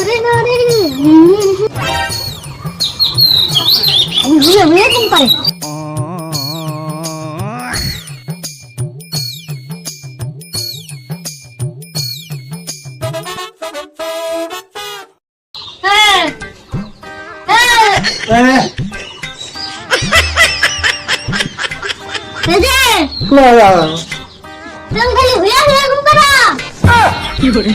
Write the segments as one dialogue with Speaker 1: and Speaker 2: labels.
Speaker 1: ঘুরে ঘুরে ঘুম পারে খালি হুয়া হুয়া ঘুম পারা কি করে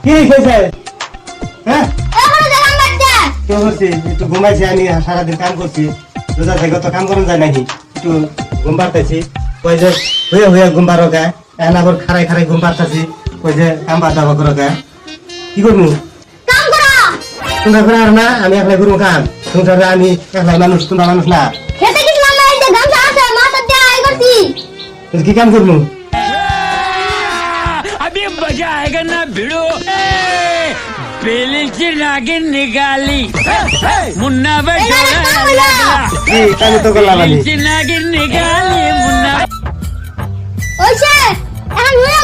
Speaker 2: কি হয়েছে হ্যাঁ কি করছি একটু ঘুমাইছি আমি সারাদিন কাম করছি রোজা থেকে তো কাম করা যায় নাকি একটু ঘুম পাড়তেছি কই যে হইয়া হইয়া ঘুম পারো গায়ে এখন আবার খারাই খারাই ঘুম পাড়তেছি কই যে কাম পাড়া করো গায়ে কি করবো তোমরা করে আর না আমি একলাই করবো কাম সংসারে আমি একলাই মানুষ তোমরা মানুষ না কি কাম করবো
Speaker 3: अभी मजा आएगा ना भिड़ो पहले से नागिन निकाली मुन्ना
Speaker 2: আমি তো করলাম
Speaker 3: से नागिन निकाली मुन्ना
Speaker 1: ওইছে এখন হুয়া